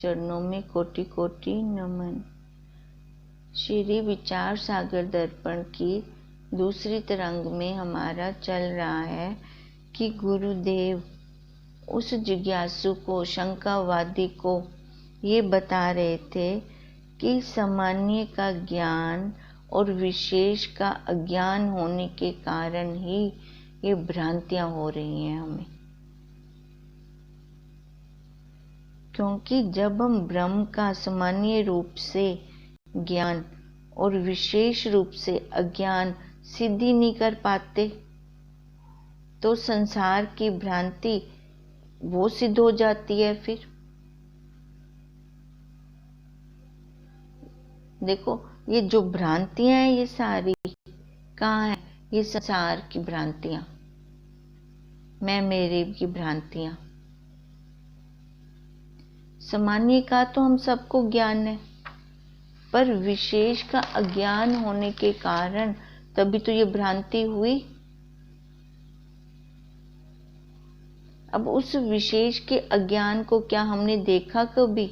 चरणों में कोटि कोटि नमन। श्री विचार सागर दर्पण की दूसरी तरंग में हमारा चल रहा है कि गुरुदेव उस जिज्ञासु को, शंकावादी को ये बता रहे थे कि सामान्य का ज्ञान और विशेष का अज्ञान होने के कारण ही ये भ्रांतियां हो रही हैं हमें। क्योंकि जब हम ब्रह्म का सामान्य रूप से ज्ञान और विशेष रूप से अज्ञान सिद्ध ही नहीं कर पाते, तो संसार की भ्रांति वो सिद्ध हो जाती है। फिर देखो, ये जो भ्रांतियां हैं ये सारी कहाँ है? ये संसार की भ्रांतियां, मैं मेरे की भ्रांतियां। सामान्य का तो हम सबको ज्ञान है, पर विशेष का अज्ञान होने के कारण तभी तो ये भ्रांति हुई। अब उस विशेष के अज्ञान को क्या हमने देखा कभी?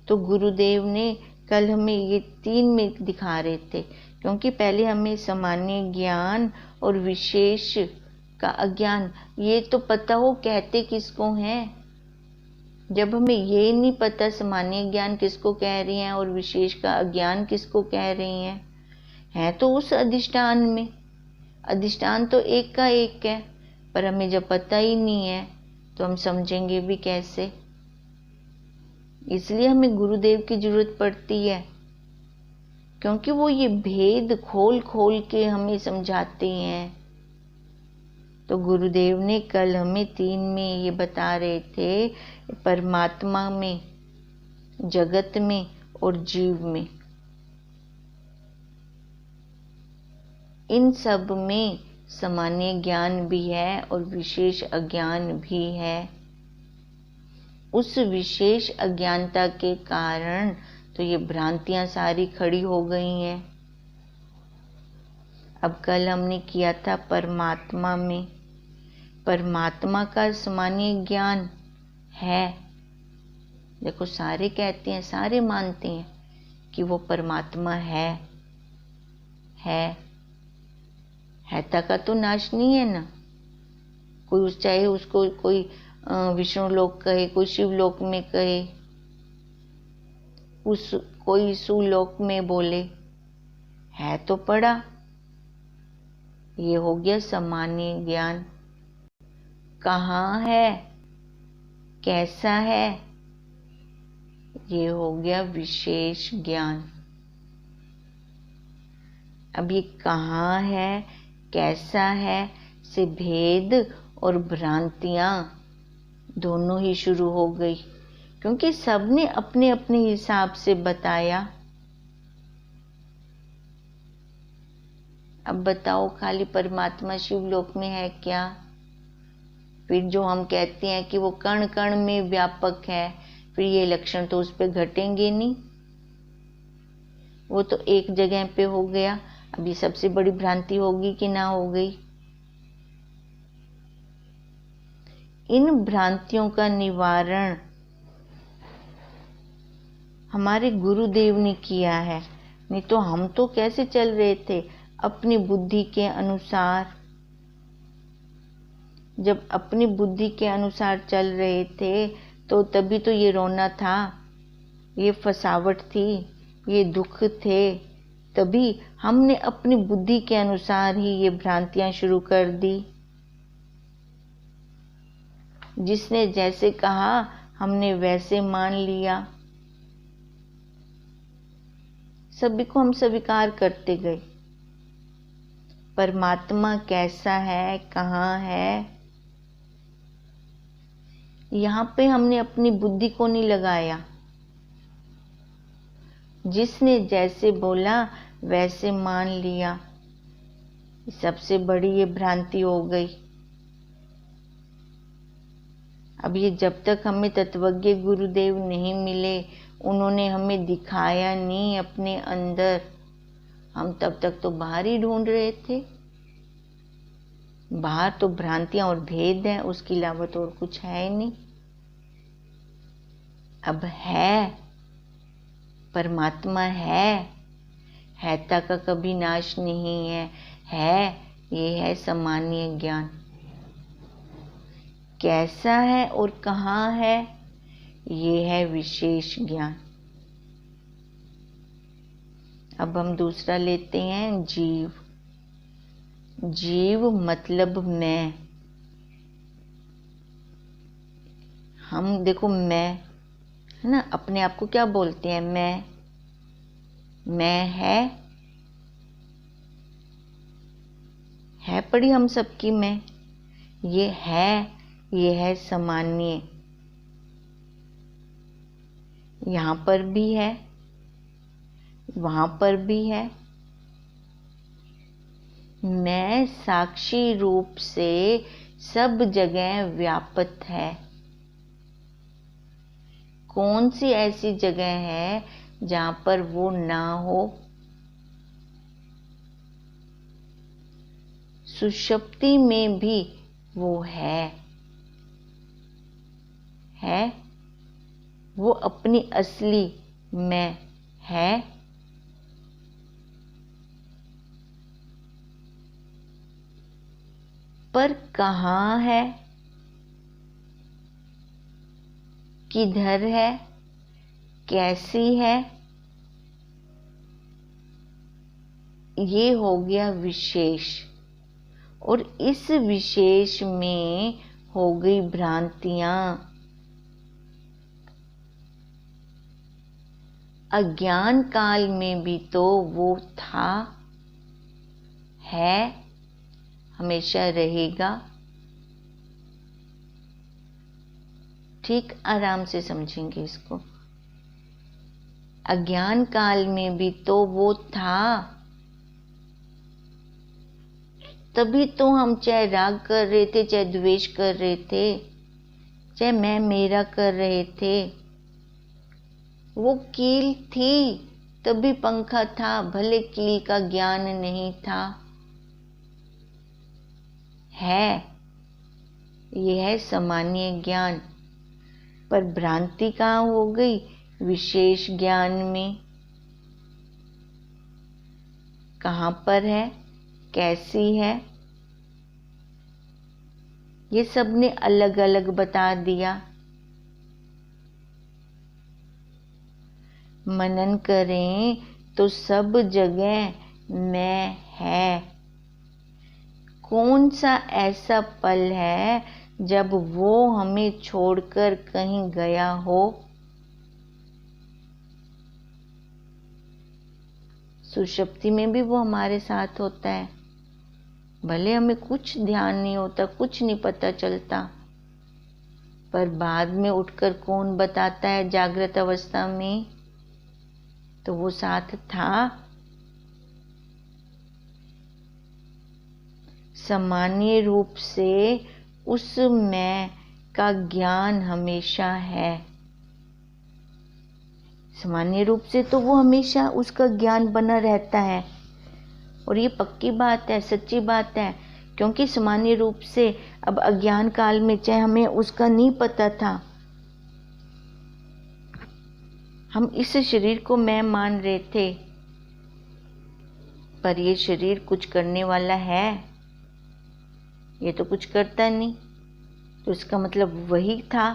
तो गुरुदेव ने कल हमें ये 3 में दिखा रहे थे, क्योंकि पहले हमें सामान्य ज्ञान और विशेष का अज्ञान ये तो पता हो कहते किसको हैं। जब हमें ये नहीं पता सामान्य ज्ञान किसको कह रही हैं और विशेष का अज्ञान किसको कह रही हैं, है तो उस अधिष्ठान में। अधिष्ठान तो एक का एक है, पर हमें जब पता ही नहीं है तो हम समझेंगे भी कैसे। इसलिए हमें गुरुदेव की जरूरत पड़ती है, क्योंकि वो ये भेद खोल खोल के हमें समझाते हैं। तो गुरुदेव ने कल हमें 3 में ये बता रहे थे, परमात्मा में, जगत में और जीव में। इन सब में सामान्य ज्ञान भी है और विशेष अज्ञान भी है। उस विशेष अज्ञानता के कारण तो ये भ्रांतियां सारी खड़ी हो गई हैं। अब कल हमने किया था परमात्मा में। परमात्मा का सामान्य ज्ञान है। देखो, सारे कहते हैं, सारे मानते हैं कि वो परमात्मा है। हैता का तो नाश नहीं है ना। कोई चाहे उसको कोई विष्णु लोक कहे, कोई शिव लोक में कहे, कोई सुलोक में बोले, है तो पड़ा। ये हो गया सामान्य ज्ञान। कहाँ है, कैसा है, ये हो गया विशेष ज्ञान। अब ये कहाँ है, कैसा है से भेद और भ्रांतियां दोनों ही शुरू हो गई, क्योंकि सबने अपने अपने हिसाब से बताया। अब बताओ, खाली परमात्मा शिवलोक में है क्या? फिर जो हम कहते हैं कि वो कण कण में व्यापक है, फिर ये लक्षण तो उस पे घटेंगे नहीं। वो तो एक जगह पे हो गया। अब ये सबसे बड़ी भ्रांति होगी कि ना हो गई? इन भ्रांतियों का निवारण हमारे गुरुदेव ने किया है, नहीं तो हम तो कैसे चल रहे थे अपनी बुद्धि के अनुसार। जब अपनी बुद्धि के अनुसार चल रहे थे तो तभी तो ये रोना था, ये फसावट थी, ये दुख थे। तभी हमने अपनी बुद्धि के अनुसार ही ये भ्रांतियां शुरू कर दी। जिसने जैसे कहा हमने वैसे मान लिया। सभी को हम स्वीकार करते गए। परमात्मा कैसा है, कहाँ है, यहाँ पे हमने अपनी बुद्धि को नहीं लगाया। जिसने जैसे बोला वैसे मान लिया। सबसे बड़ी ये भ्रांति हो गई। अब ये जब तक हमें तत्वज्ञ गुरुदेव नहीं मिले, उन्होंने हमें दिखाया नहीं अपने अंदर, हम तब तक तो बाहर ही ढूंढ रहे थे। बाहर तो भ्रांतियां और भेद हैं, उसके अलावा तो और कुछ है ही नहीं। अब है, परमात्मा हैता का कभी नाश नहीं है, ये है सामान्य ज्ञान। कैसा है और कहाँ है, ये है विशेष ज्ञान। अब हम दूसरा लेते हैं, जीव। जीव मतलब मैं। हम देखो, मैं है ना, अपने आप को क्या बोलते हैं, मैं है पड़ी हम सबकी मैं। ये है सामान्य, यहाँ पर भी है, वहाँ पर भी है। मैं साक्षी रूप से सब जगह व्यापक है। कौन सी ऐसी जगह है जहाँ पर वो ना हो। सुषुप्ति में भी वो है वो अपनी असली मैं है। पर कहाँ है, किधर है, कैसी है, ये हो गया विशेष। और इस विशेष में हो गई भ्रांतियां। अज्ञान काल में भी तो वो था, है, हमेशा रहेगा। ठीक आराम से समझेंगे इसको। अज्ञान काल में भी तो वो था, तभी तो हम चाहे राग कर रहे थे, चाहे द्वेष कर रहे थे, चाहे मैं मेरा कर रहे थे। वो कील थी तभी पंखा था, भले कील का ज्ञान नहीं था। ये है सामान्य ज्ञान। पर भ्रांति कहाँ हो गई, विशेष ज्ञान में। कहाँ पर है, कैसी है, ये सब ने अलग अलग बता दिया। मनन करें तो सब जगह मैं है। कौन सा ऐसा पल है जब वो हमें छोड़कर कहीं गया हो। सुषुप्ति में भी वो हमारे साथ होता है, भले हमें कुछ ध्यान नहीं होता, कुछ नहीं पता चलता, पर बाद में उठकर कौन बताता है जागृत अवस्था में, तो वो साथ था। सामान्य रूप से उस मैं का ज्ञान हमेशा है। सामान्य रूप से तो वो हमेशा उसका ज्ञान बना रहता है। और ये पक्की बात है, सच्ची बात है, क्योंकि सामान्य रूप से अब अज्ञान काल में चाहे हमें उसका नहीं पता था, हम इस शरीर को मैं मान रहे थे, पर ये शरीर कुछ करने वाला है, ये तो कुछ करता नहीं, तो इसका मतलब वही था।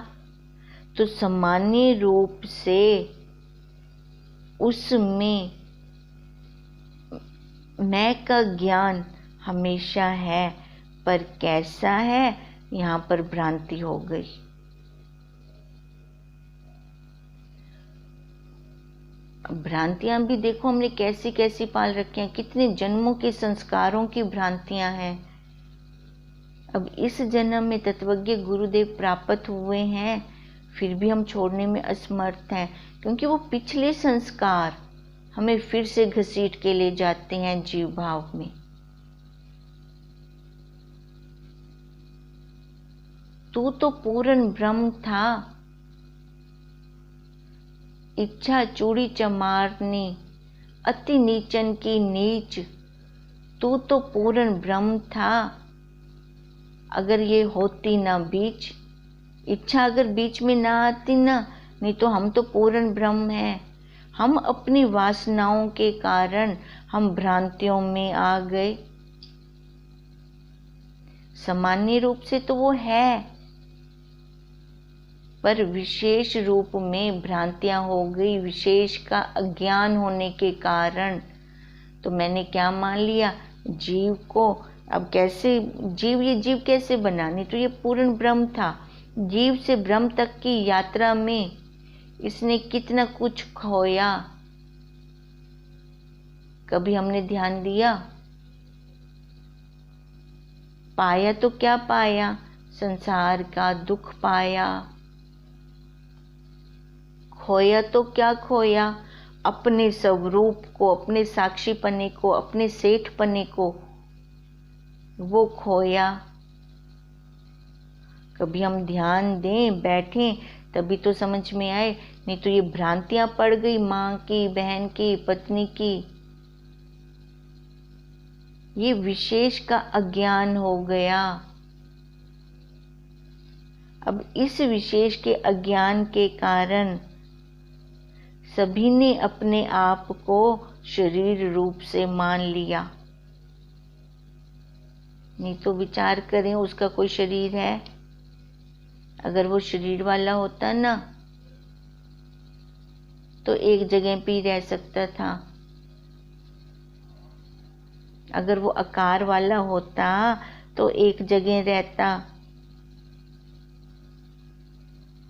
तो सामान्य रूप से उसमें मैं का ज्ञान हमेशा है, पर कैसा है, यहाँ पर भ्रांति हो गई। भ्रांतियां भी देखो हमने कैसी कैसी पाल रखी हैं, कितने जन्मों के संस्कारों की भ्रांतियां हैं। अब इस जन्म में तत्वज्ञ गुरुदेव प्राप्त हुए हैं, फिर भी हम छोड़ने में असमर्थ हैं, क्योंकि वो पिछले संस्कार हमें फिर से घसीट के ले जाते हैं जीव भाव में। तू तो पूर्ण ब्रह्म था, इच्छा चूड़ी चमारनी, अति नीचन की नीच, तू तो पूर्ण ब्रह्म था। अगर ये होती ना बीच, इच्छा अगर बीच में ना आती ना, नहीं तो हम तो पूर्ण ब्रह्म हैं। हम अपनी वासनाओं के कारण हम भ्रांतियों में आ गए। सामान्य रूप से तो वो है, पर विशेष रूप में भ्रांतियां हो गई। विशेष का अज्ञान होने के कारण तो मैंने क्या मान लिया, जीव को। अब कैसे जीव, ये जीव कैसे बना? नहीं तो ये पूर्ण ब्रह्म था। जीव से ब्रह्म तक की यात्रा में इसने कितना कुछ खोया, कभी हमने ध्यान दिया? पाया तो क्या पाया? संसार का दुख पाया। खोया तो क्या खोया? अपने स्वरूप को, अपने साक्षीपने को, अपने सेठपने को, वो खोया। कभी हम ध्यान दें, बैठें, तभी तो समझ में आए। नहीं तो ये भ्रांतियां पड़ गई माँ की, बहन की, पत्नी की। ये विशेष का अज्ञान हो गया। अब इस विशेष के अज्ञान के कारण सभी ने अपने आप को शरीर रूप से मान लिया। नहीं तो विचार करें, उसका कोई शरीर है? अगर वो शरीर वाला होता ना तो एक जगह पे ही रह सकता था। अगर वो आकार वाला होता तो एक जगह रहता,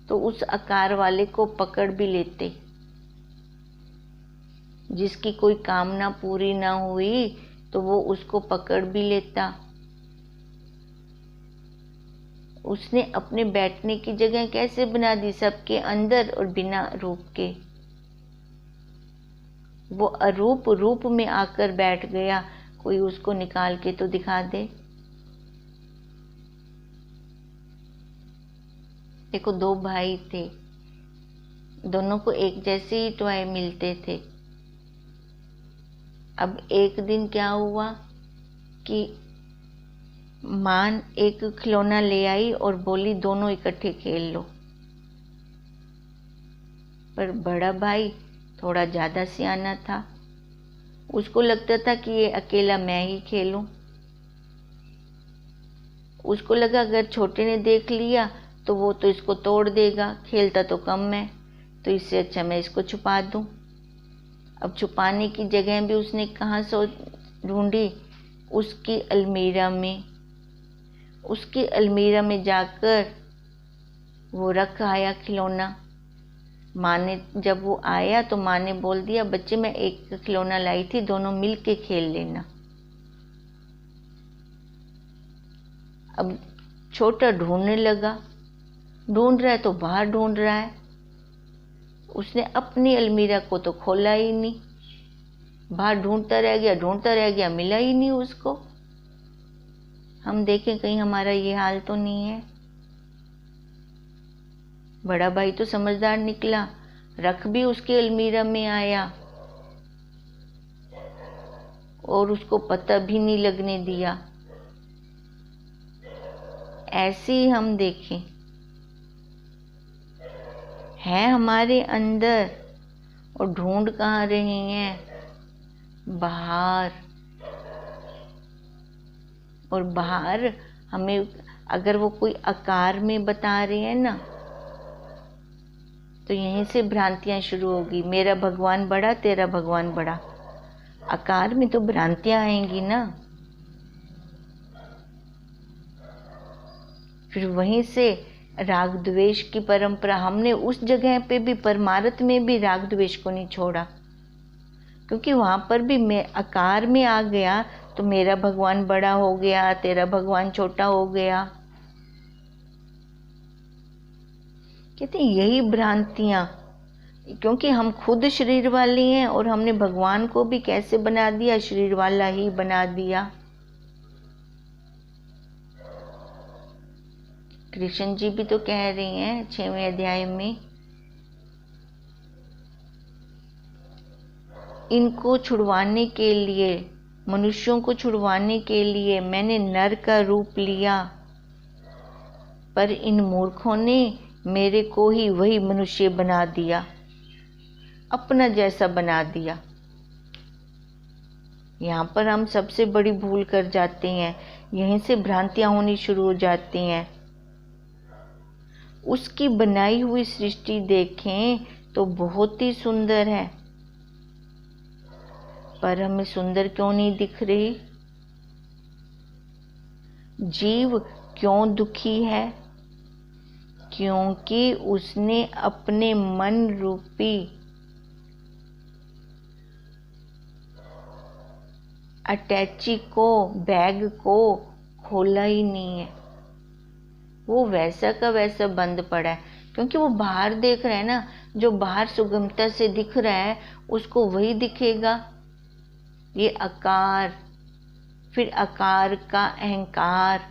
तो उस आकार वाले को पकड़ भी लेते। जिसकी कोई कामना पूरी ना हुई तो वो उसको पकड़ भी लेता। उसने अपने बैठने की जगह कैसे बना दी? सबके अंदर और बिना रूप के। वो अरूप रूप में आकर बैठ गया। कोई उसको निकाल के तो दिखा दे। देखो, दो भाई थे, दोनों को एक जैसे ही टॉय मिलते थे। अब एक दिन क्या हुआ कि माँ एक खिलौना ले आई और बोली दोनों इकट्ठे खेल लो। पर बड़ा भाई थोड़ा ज़्यादा सियाना था। उसको लगता था कि ये अकेला मैं ही खेलूं। उसको लगा अगर छोटे ने देख लिया तो वो तो इसको तोड़ देगा, खेलता तो कम है, तो इससे अच्छा मैं इसको छुपा दूं। अब छुपाने की जगह भी उसने कहाँ से ढूंढी? उसकी अलमीरा में। उसकी अलमीरा में जाकर वो रख आया खिलौना। माँ ने, जब वो आया तो माँ ने बोल दिया, बच्चे मैं एक खिलौना लाई थी, दोनों मिल के खेल लेना। अब छोटा ढूंढने लगा, ढूंढ रहा है तो बाहर ढूंढ रहा है। उसने अपनी अलमीरा को तो खोला ही नहीं, बाहर ढूंढता रह गया, मिला ही नहीं उसको। हम देखें कहीं हमारा ये हाल तो नहीं है। बड़ा भाई तो समझदार निकला, रख भी उसके अलमीरा में आया और उसको पता भी नहीं लगने दिया। ऐसे ही हम देखें, है हमारे अंदर और ढूंढ कहाँ रहे हैं? बाहर। और बाहर हमें अगर वो कोई आकार में बता रहे हैं ना, तो यहीं से भ्रांतियां शुरू होगी। मेरा भगवान बड़ा, तेरा भगवान बड़ा। आकार में तो भ्रांतियां आएंगी ना। फिर वहीं से राग द्वेष की परंपरा। हमने उस जगह पे भी, परमार्थ में भी राग द्वेष को नहीं छोड़ा, क्योंकि वहां पर भी मैं आकार में आ गया तो मेरा भगवान बड़ा हो गया, तेरा भगवान छोटा हो गया। कहते हैं यही भ्रांतियां, क्योंकि हम खुद शरीर वाले हैं और हमने भगवान को भी कैसे बना दिया? शरीर वाला ही बना दिया। कृष्ण जी भी तो कह रहे हैं 6वें अध्याय में, इनको छुड़वाने के लिए, मनुष्यों को छुड़वाने के लिए मैंने नर का रूप लिया, पर इन मूर्खों ने मेरे को ही वही मनुष्य बना दिया, अपना जैसा बना दिया। यहाँ पर हम सबसे बड़ी भूल कर जाते हैं, यहीं से भ्रांतियां होनी शुरू हो जाती हैं। उसकी बनाई हुई सृष्टि देखें तो बहुत ही सुंदर है, पर हमें सुंदर क्यों नहीं दिख रही? जीव क्यों दुखी है? क्योंकि उसने अपने मन रूपी अटैची को, बैग को खोला ही नहीं है। वो वैसा का वैसा बंद पड़ा है, क्योंकि वो बाहर देख रहा है ना, जो बाहर सुगमता से दिख रहा है उसको वही दिखेगा। ये आकार, फिर आकार का अहंकार,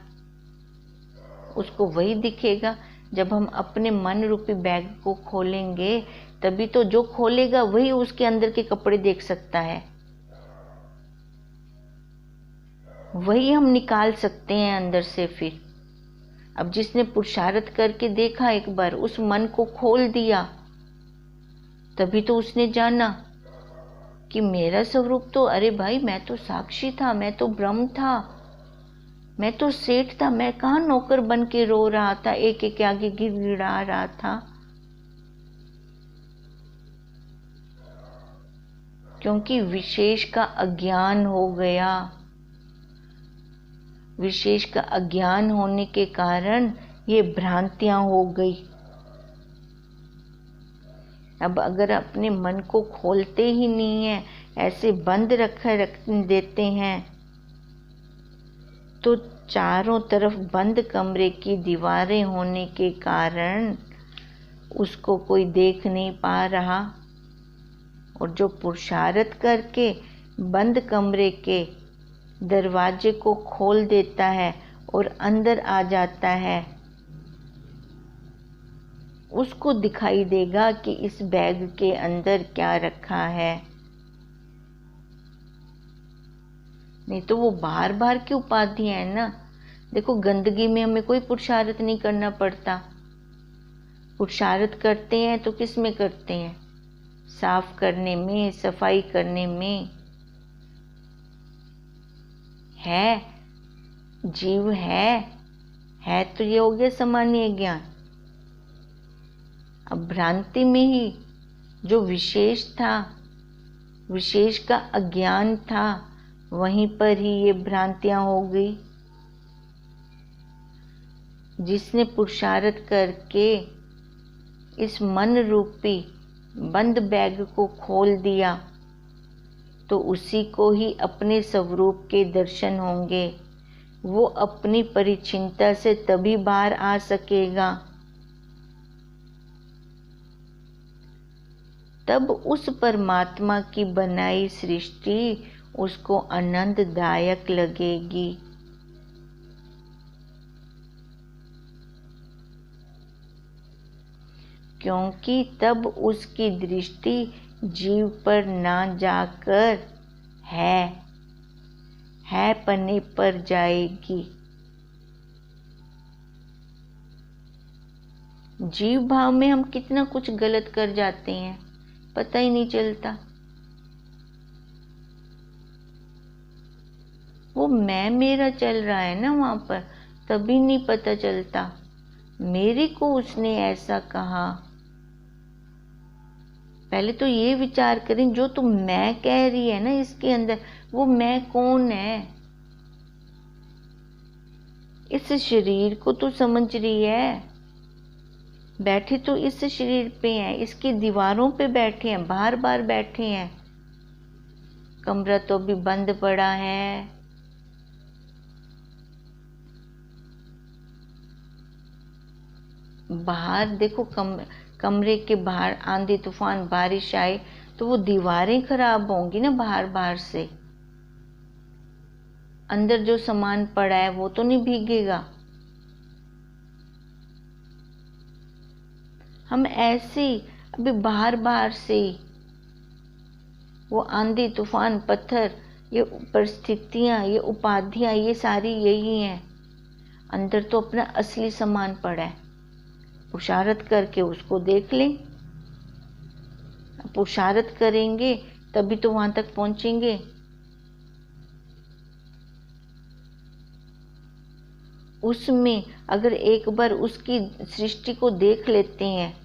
उसको वही दिखेगा। जब हम अपने मन रूपी बैग को खोलेंगे तभी तो जो खोलेगा वही उसके अंदर के कपड़े देख सकता है, वही हम निकाल सकते हैं अंदर से। फिर अब जिसने पुरुषार्थ करके देखा, एक बार उस मन को खोल दिया, तभी तो उसने जाना कि मेरा स्वरूप तो, अरे भाई मैं तो साक्षी था, मैं तो ब्रह्म था, मैं तो सेठ था, मैं कहाँ नौकर बन के रो रहा था, एक एक आगे गिड़गिड़ा रहा था। क्योंकि विशेष का अज्ञान हो गया। विशेष का अज्ञान होने के कारण ये भ्रांतियां हो गई। अब अगर अपने मन को खोलते ही नहीं है, ऐसे बंद रख देते हैं, तो चारों तरफ बंद कमरे की दीवारें होने के कारण उसको कोई देख नहीं पा रहा। और जो पुरुषार्थ करके बंद कमरे के दरवाजे को खोल देता है और अंदर आ जाता है, उसको दिखाई देगा कि इस बैग के अंदर क्या रखा है। नहीं तो वो बाहर बाहर की उपाधियां है ना। देखो, गंदगी में हमें कोई पुरुषार्थ नहीं करना पड़ता। पुरुषार्थ करते हैं तो किस में करते हैं? साफ करने में, सफाई करने में। है, जीव है तो ये हो गया सामान्य ज्ञान। अब भ्रांति में ही जो विशेष था, विशेष का अज्ञान था, वहीं पर ही ये भ्रांतियां हो गई। जिसने पुरुषार्थ करके इस मन रूपी बंद बैग को खोल दिया, तो उसी को ही अपने स्वरूप के दर्शन होंगे। वो अपनी परिचिनता से तभी बाहर आ सकेगा, तब उस परमात्मा की बनाई सृष्टि उसको आनंददायक लगेगी। क्योंकि तब उसकी दृष्टि जीव पर ना जाकर है पने पर जाएगी। जीव भाव में हम कितना कुछ गलत कर जाते हैं, पता ही नहीं चलता। वो मैं मेरा चल रहा है ना वहां पर, तभी नहीं पता चलता। मेरे को उसने ऐसा कहा। पहले तो ये विचार करें, जो तुम मैं कह रही है ना इसके अंदर, वो मैं कौन है? इस शरीर को तो समझ रही है, बैठे तो इस शरीर पे हैं, इसकी दीवारों पे बैठे हैं, बार बार बैठे हैं। कमरा तो भी बंद पड़ा है। बाहर देखो, कमरे के बाहर आंधी तूफान बारिश आए तो वो दीवारें खराब होंगी ना बाहर बाहर से। अंदर जो सामान पड़ा है वो तो नहीं भीगेगा। हम ऐसे अभी बाहर बाहर से वो आंधी तूफान, पत्थर, ये परिस्थितियां, ये उपाधियां, ये सारी यही हैं। अंदर तो अपना असली सामान पड़ा है। पुरुषार्थ करके उसको देख लें। पुरुषार्थ करेंगे तभी तो वहां तक पहुंचेंगे। उसमें अगर एक बार उसकी सृष्टि को देख लेते हैं,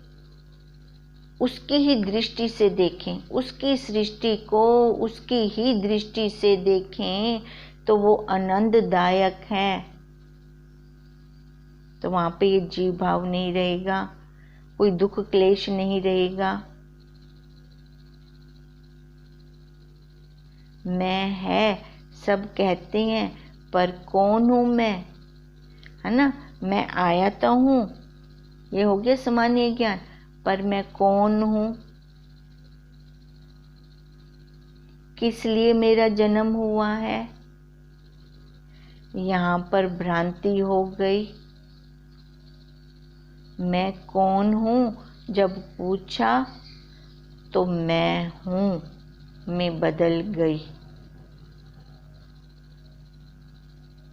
उसकी ही दृष्टि से देखें, उसकी सृष्टि को उसकी ही दृष्टि से देखें, तो वो आनंददायक है। तो वहां पे ये जीव भाव नहीं रहेगा, कोई दुख क्लेश नहीं रहेगा। मैं है सब कहते हैं, पर कौन हूं मैं, है ना। मैं आया तो हूं, ये हो गया सामान्य ज्ञान, पर मैं कौन हूं, किस लिए मेरा जन्म हुआ है। यहाँ पर भ्रांति हो गई। मैं कौन हूं जब पूछा तो मैं हूं में बदल गई।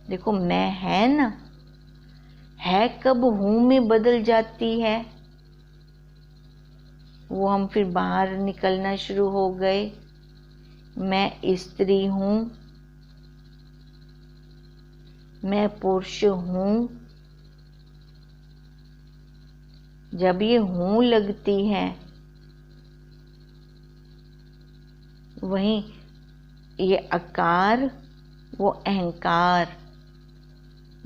देखो मैं है ना, है कब हूं में बदल जाती है। वो हम फिर बाहर निकलना शुरू हो गए। मैं स्त्री हूं, मैं पुरुष हूं। जब ये हूं लगती है, वहीं ये आकार, वो अहंकार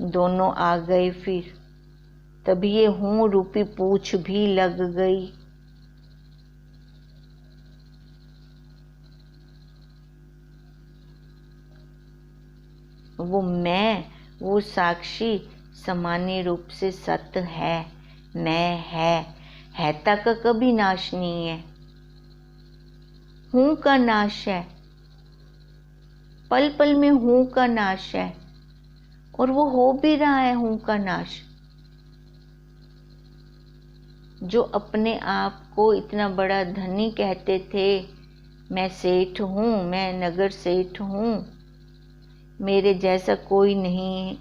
दोनों आ गए। फिर तभी ये हूं रूपी पूछ भी लग गई। वो मैं, वो साक्षी सामान्य रूप से सत्य है। मैं है तक का कभी नाश नहीं है। हूं का नाश है, पल पल में हूं का नाश है, और वो हो भी रहा है हूं का नाश। जो अपने आप को इतना बड़ा धनी कहते थे, मैं सेठ हूं, मैं नगर सेठ हूं, मेरे जैसा कोई नहीं।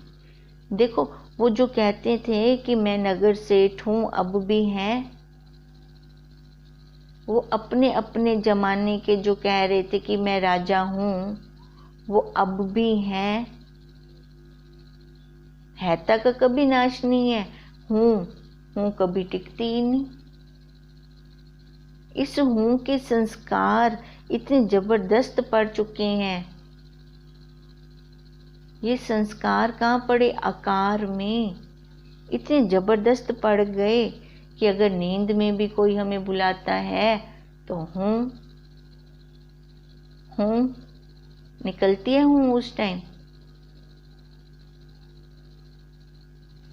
देखो वो जो कहते थे कि मैं नगर सेठ हूं, अब भी हैं। वो अपने अपने जमाने के जो कह रहे थे कि मैं राजा हूं, वो अब भी हैं। है तक कभी नाश नहीं है। हूं कभी टिकती ही नहीं। इस हूं के संस्कार इतने जबरदस्त पड़ चुके हैं। ये संस्कार कहाँ पड़े, आकार में इतने जबरदस्त पड़ गए कि अगर नींद में भी कोई हमें बुलाता है तो हूं निकलती है हूं उस टाइम।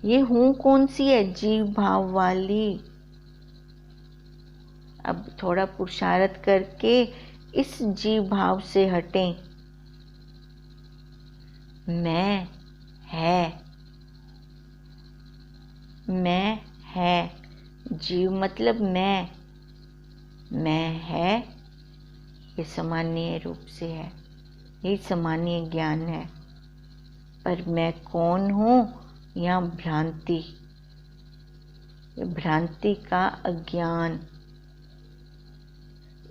ये हूं कौन सी है, जीव भाव वाली। अब थोड़ा पुरुषार्थ करके इस जीव भाव से हटें। मैं है, जीव मतलब मैं है, ये सामान्य रूप से है, ये सामान्य ज्ञान है। पर मैं कौन हूं, यहाँ भ्रांति का अज्ञान,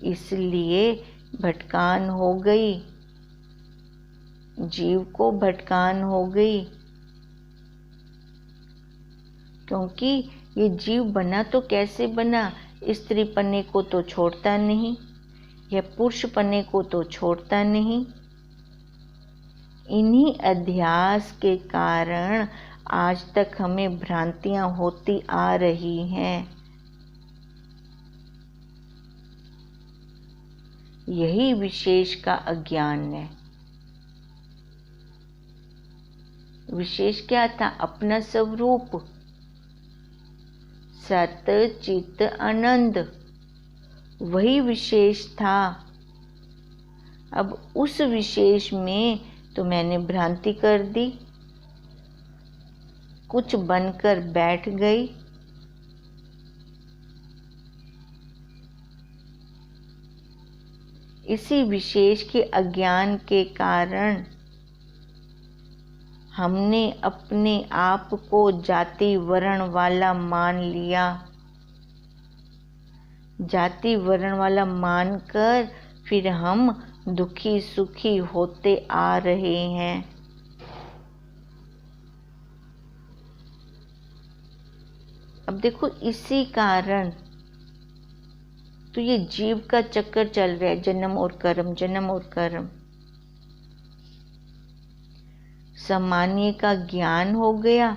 इसलिए भटकान हो गई, जीव को भटकान हो गई। क्योंकि ये जीव बना तो कैसे बना, स्त्री पन्ने को तो छोड़ता नहीं, या पुरुष पन्ने को तो छोड़ता नहीं। इन्हीं अध्यास के कारण आज तक हमें भ्रांतियां होती आ रही हैं। यही विशेष का अज्ञान है। विशेष क्या था, अपना स्वरूप सत्य चित्त आनंद, वही विशेष था। अब उस विशेष में तो मैंने भ्रांति कर दी, कुछ बनकर बैठ गई। इसी विशेष के अज्ञान के कारण हमने अपने आप को जाति वर्ण वाला मान लिया। जाति वर्ण वाला मानकर फिर हम दुखी सुखी होते आ रहे हैं। अब देखो, इसी कारण तो ये जीव का चक्कर चल रहा है, जन्म और कर्म, जन्म और कर्म। सामान्य का ज्ञान हो गया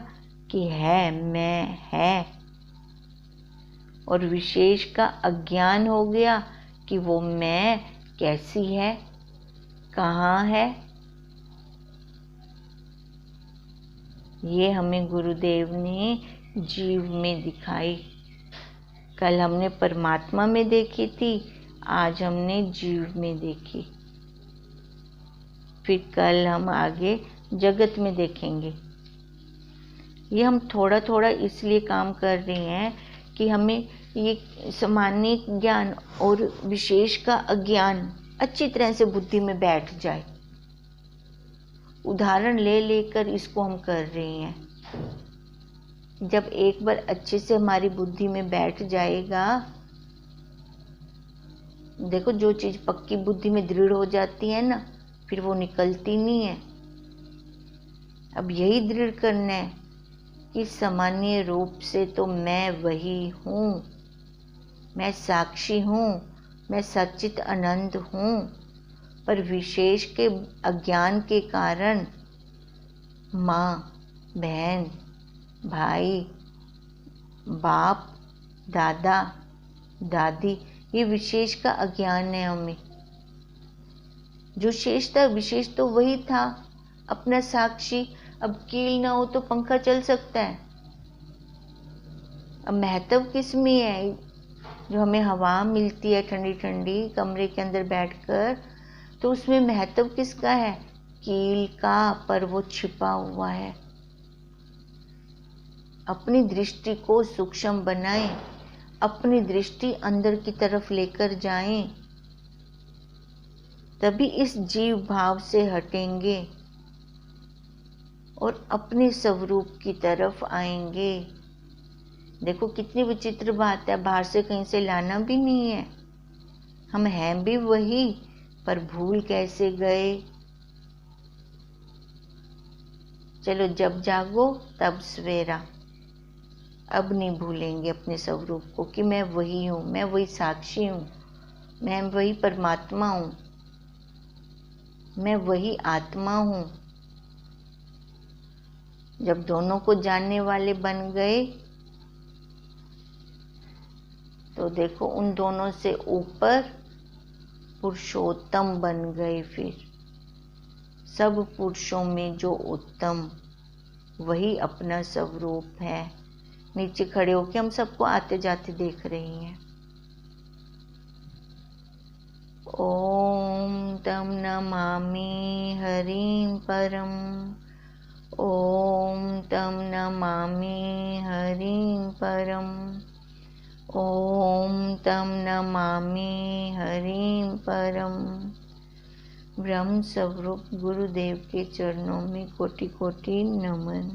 कि है, मैं है, और विशेष का अज्ञान हो गया कि वो मैं कैसी है, कहाँ है। ये हमें गुरुदेव ने जीव में दिखाई। कल हमने परमात्मा में देखी थी, आज हमने जीव में देखी, फिर कल हम आगे जगत में देखेंगे। ये हम थोड़ा थोड़ा इसलिए काम कर रहे हैं कि हमें ये सामान्य ज्ञान और विशेष का अज्ञान अच्छी तरह से बुद्धि में बैठ जाए। उदाहरण ले लेकर इसको हम कर रहे हैं। जब एक बार अच्छे से हमारी बुद्धि में बैठ जाएगा, देखो जो चीज़ पक्की बुद्धि में दृढ़ हो जाती है ना, फिर वो निकलती नहीं है। अब यही दृढ़ करना है कि सामान्य रूप से तो मैं वही हूँ, मैं साक्षी हूँ, मैं सच्चित आनंद हूँ, पर विशेष के अज्ञान के कारण माँ, बहन, भाई, बाप, दादा, दादी, ये विशेष का अज्ञान है हमें। जो शेष था, विशेष तो वही था, अपना साक्षी। अब कील ना हो तो पंखा चल सकता है। अब महत्व किस में है? जो हमें हवा मिलती है ठंडी ठंडी कमरे के अंदर बैठकर, तो उसमें महत्व किसका है? कील का, पर वो छिपा हुआ है। अपनी दृष्टि को सूक्ष्म बनाएं, अपनी दृष्टि अंदर की तरफ लेकर जाएं, तभी इस जीव भाव से हटेंगे और अपने स्वरूप की तरफ आएंगे। देखो कितनी विचित्र बात है, बाहर से कहीं से लाना भी नहीं है, हम हैं भी वही, पर भूल कैसे गए। चलो, जब जागो तब सवेरा। अब नहीं भूलेंगे अपने स्वरूप को कि मैं वही हूँ, मैं वही साक्षी हूँ, मैं वही परमात्मा हूँ, मैं वही आत्मा हूँ। जब दोनों को जानने वाले बन गए, तो देखो उन दोनों से ऊपर पुरुषोत्तम बन गए। फिर सब पुरुषों में जो उत्तम, वही अपना स्वरूप है। नीचे खड़े होके हम सबको आते जाते देख रही हैं। ओम तम नमामि हरिं परम, ओम तम नमामि हरिं परम, ओम तम नमामि हरिं परम। ब्रह्म स्वरूप गुरुदेव के चरणों में कोटि कोटि नमन।